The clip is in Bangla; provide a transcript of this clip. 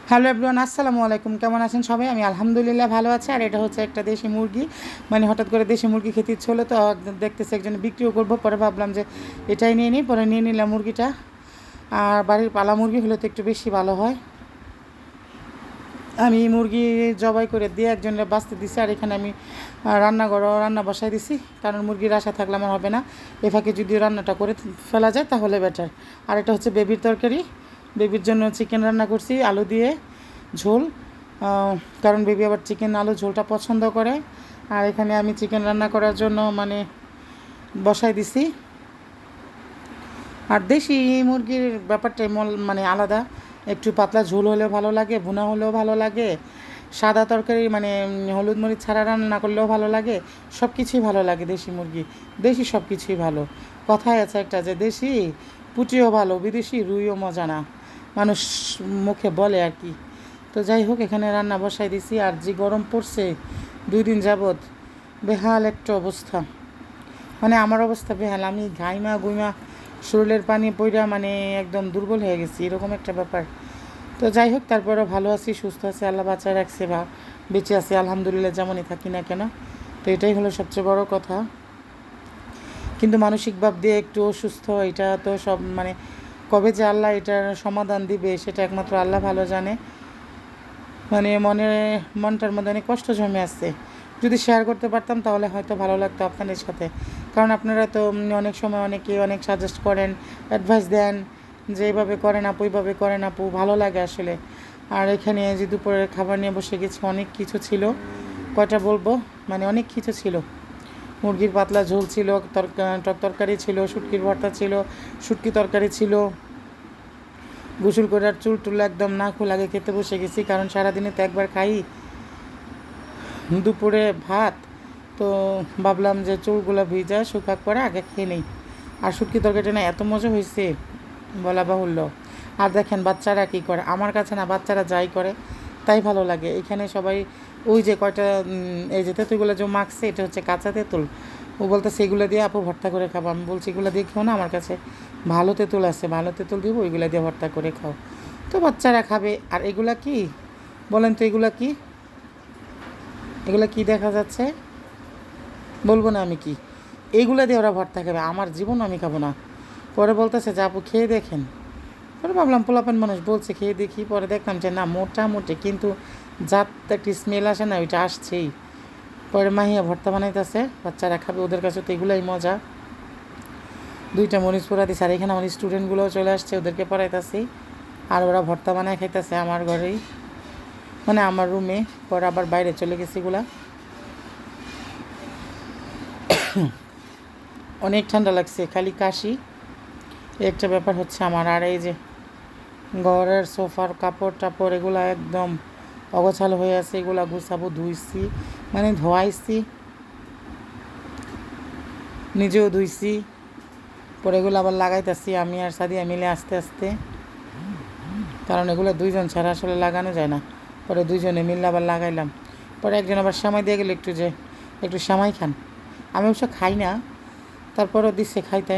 হ্যালো এভরিওয়ান, আসসালামু আলাইকুম। কেমন আছেন সবাই? আমি আলহামদুলিল্লাহ ভালো আছি। আর এটা হচ্ছে একটা দেশি মুরগি, মানে হঠাৎ করে দেশি মুরগি খেতে ইচ্ছে হলো, তো দেখতেছি একজন বিক্রিও করবো। পরে ভাবলাম যে এটাই নিয়ে নিই, পরে নিয়ে নিলাম মুরগিটা। আর বাড়ির পালা মুরগি হলে তো একটু বেশি ভালো হয়। আমি মুরগি জবাই করে দিয়ে একজনের বাঁচতে দিছি, আর এখানে আমি রান্না বসাই দিছি, কারণ মুরগির আশা থাকলে আমার হবে না। এ ফাঁকে যদি রান্নাটা করে ফেলা যায় তাহলে বেটার। আর এটা হচ্ছে বেবির তরকারি। বেবির জন্য চিকেন রান্না করছি আলু দিয়ে ঝোল, কারণ বেবি আবার চিকেন আলু ঝোলটা পছন্দ করে। আর এখানে আমি চিকেন রান্না করার জন্য মানে বসাই দিছি। আর দেশি মুরগির ব্যাপারটাই মানে আলাদা। একটু পাতলা ঝোল হলেও ভালো লাগে, ভুনা হলেও ভালো লাগে, সাদা তরকারি মানে হলুদ মরিচ ছাড়া রান্না করলেও ভালো লাগে। সব কিছুই ভালো লাগে দেশি মুরগি। দেশি সব কিছুই ভালো। কথায় আছে একটা যে দেশি পুটিও ভালো, বিদেশি রুইও মজা না, মানুষ মুখে বলে আর কি। তো যাই হোক, এখানে রান্না বসাই দিছি। আর যে গরম পড়ছে 2 দিন যাবৎ, বেহাল একটা অবস্থা। মানে আমার অবস্থা বেহাল, আমি ঘাইমা গুইমা শরীরের পানি পইরা মানে একদম দুর্বল হয়ে গেছি, এরকম একটা ব্যাপার। তো যাই হোক, তারপরেও ভালো আছি, সুস্থ আছি, আল্লাহ বাঁচায় রাখছে বা বেঁচে আছি আলহামদুলিল্লাহ, যেমনই থাকি না কেন। তো এটাই হলো সবচেয়ে বড় কথা। কিন্তু মানসিক ভাব দিয়ে একটু অসুস্থ, এটা তো সব মানে কবে যে আল্লাহ এটার সমাধান দিবে সেটা একমাত্র আল্লাহ ভালো জানে। মানে মনটার মধ্যে অনেক কষ্ট জমে আসছে। যদি শেয়ার করতে পারতাম তাহলে হয়তো ভালো লাগতো আপনাদের সাথে। কারণ আপনারা তো অনেক সময় অনেকে অনেক সাজেস্ট করেন, অ্যাডভাইস দেন যে এইভাবে করেন আপু, এইভাবে করেন আপু, ভালো লাগে আসলে। আর এখানে যে দুপুরের খাবার নিয়ে বসে গেছি, অনেক কিছু ছিল, কয়টা বলবো, মানে অনেক কিছু ছিল। মুরগির পাতলা ঝোল ছিল, টক তরকারি ছিল, শুটকির ভর্তা ছিল, শুটকি তরকারি ছিল। গোসল করে আর চুল টুল একদম না খোলা আগে খেতে বসে গেছি, কারণ সারাদিনে তো একবার খাই দুপুরে ভাত। তো ভাবলাম যে চুলগুলো ভিজা শুকাক পরে আগে খেয়ে নেই। আর শুটকি তরকারিটা না এত মজা হয়েছে বলা বাহুল্য। আর দেখেন বাচ্চারা কী করে, আমার কাছে না বাচ্চারা যাই করে তাই ভালো লাগে। এখানে সবাই ওই যে কয়টা এই যে তেঁতুলগুলো যে মাখছে, এটা হচ্ছে কাঁচা তেঁতুল। ও বলতে সেগুলো দিয়ে আপু ভর্তা করে খাবো। আমি বলছি এগুলো দিয়ে খেও না, আমার কাছে ভালো তেঁতুল আছে, ভালো তেঁতুল দিব, ওইগুলো দিয়ে ভর্তা করে খাও। তো বাচ্চারা খাবে। আর এগুলা কি বলেন তো, এগুলা কি, এগুলা কি দেখা যাচ্ছে, বলবো না আমি কি, এইগুলা দিয়ে ওরা ভর্তা খাবে, আমার জীবন আমি খাবো না। পরে বলতেছে যে আপু খেয়ে দেখেন। পরে ভাবলাম পোলাপান মানুষ বলছে খেয়ে দেখি, পরে দেখলাম যে না, মোটামুটি কিন্তু যাত একটি স্মেল আসে না, ওইটা আসছেই। পরে মাহিয়া ভর্তা বানাইতেছে, বাচ্চারা খাবে, ওদের কাছে তো এগুলাই মজা। 2টা মরিচ পোড়া দিছে। আর এখানে আমার স্টুডেন্টগুলোও চলে আসছে, ওদেরকে পড়াইতেছি। আর ওরা ভর্তা বানায় খাইতেছে আমার ঘরেই, মানে আমার রুমে। পরে আবার বাইরে চলে গেছে এগুলা। অনেক ঠান্ডা লাগছে, খালি কাশি, একটা ব্যাপার হচ্ছে আমার। আর এই যে ঘরের সোফার কাপড় টাপড় এগুলো একদম অগোছালো হয়ে আছে, এগুলো গুছাবো, ধুইছি, মানে ধোয়াইছি, নিজেও ধুইছি। পরে এগুলো আবার লাগাইতেছি আমি আর সাদিয়া মিলে আস্তে আস্তে, কারণ এগুলো 2জন ছাড়া আসলে লাগানো যায় না। পরে 2জনে মিলে আবার লাগাইলাম। পরে একজন আবার সেমাই দিয়ে গেলো, একটু সেমাই খান। আমি অবশ্য খাই না, তারপরও দিচ্ছে খাইতে।